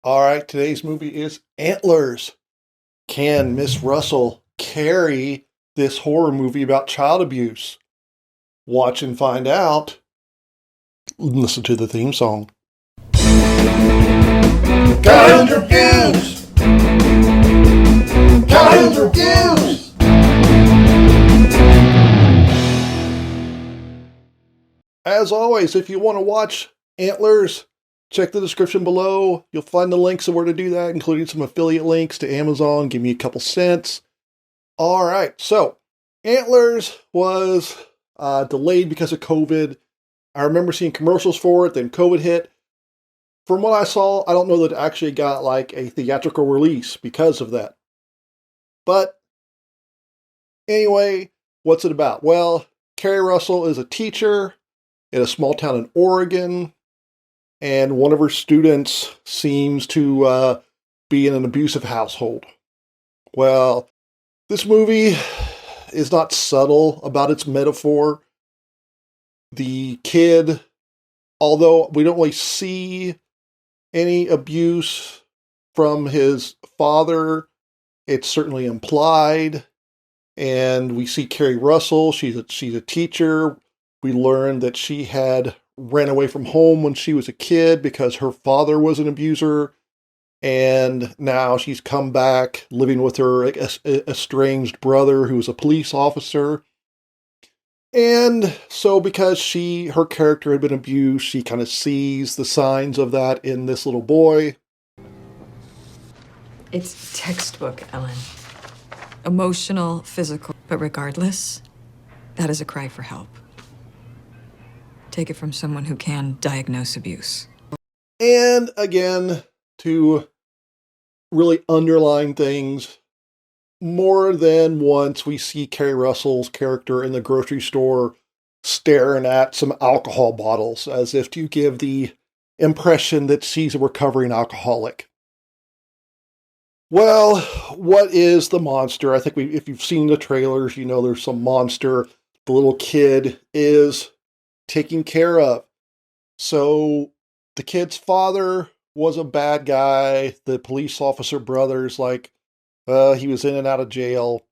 All right, today's movie is Antlers. Can Miss Russell carry this horror movie about child abuse? Watch and find out. Listen to the theme song. Kyle's Reviews! Kyle's Reviews! As always, if you want to watch Antlers, check the description below. You'll find the links of where to do that, including some affiliate links to Amazon. Give me a couple cents. All right, so Antlers was delayed because of COVID. I remember seeing commercials for it, then COVID hit. From what I saw, I don't know that it actually got like a theatrical release because of that. But anyway, what's it about? Well, Keri Russell is a teacher in a small town in Oregon, and one of her students seems to be in an abusive household. Well, this movie is not subtle about its metaphor. The kid, although we don't really see any abuse from his father, it's certainly implied. And we see Keri Russell, she's a teacher. We learn that she had ran away from home when she was a kid because her father was an abuser. And now she's come back living with her estranged brother, who's a police officer. And so because her character had been abused, she kind of sees the signs of that in this little boy. It's textbook, Ellen. Emotional, physical, but regardless, that is a cry for help. Take it from someone who can diagnose abuse. And again, to really underline things, more than once we see Keri Russell's character in the grocery store staring at some alcohol bottles as if to give the impression that she's a recovering alcoholic. Well, what is the monster? I think if you've seen the trailers, you know there's some monster the little kid is taken care of. So the kid's father was a bad guy. The police officer brother's like, he was in and out of jail.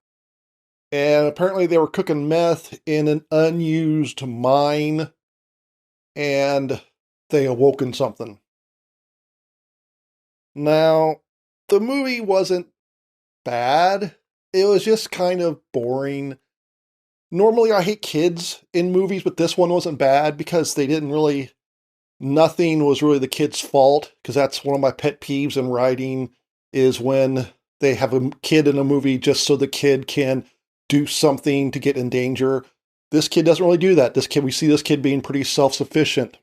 And apparently they were cooking meth in an unused mine. And they awoken something. Now, the movie wasn't bad. It was just kind of boring. Normally I hate kids in movies, but this one wasn't bad because nothing was really the kid's fault, because that's one of my pet peeves in writing is when they have a kid in a movie just so the kid can do something to get in danger. This kid doesn't really do that. We see this kid being pretty self-sufficient.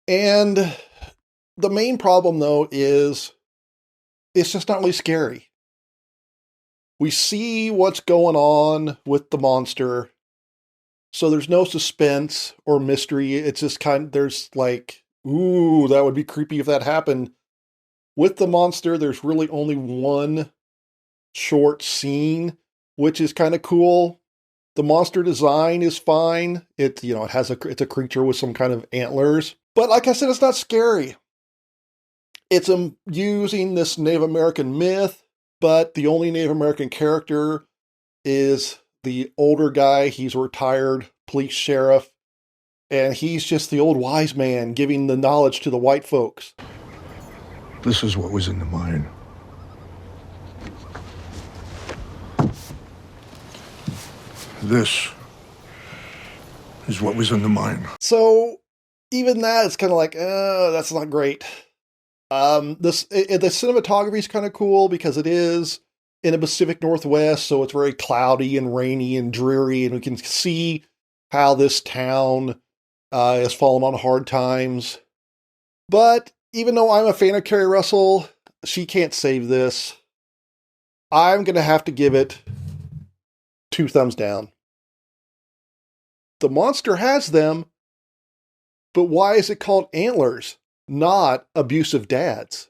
And the main problem, though, is it's just not really scary. We see what's going on with the monster, so there's no suspense or mystery. It's just there's like, ooh, that would be creepy if that happened. With the monster, there's really only one short scene, which is kind of cool. The monster design is fine. It's a creature with some kind of antlers. But like I said, it's not scary. It's using this Native American myth, but the only Native American character is the older guy. He's a retired police sheriff, and he's just the old wise man giving the knowledge to the white folks. This is what was in the mine. This is what was in the mine. So even that is kind of like, that's not great. The cinematography is kind of cool because it is in the Pacific Northwest, so it's very cloudy and rainy and dreary, and we can see how this town has fallen on hard times. But even though I'm a fan of Keri Russell, she can't save this. I'm going to have to give it 2 thumbs down. The monster has them, but why is it called Antlers, not abusive dads?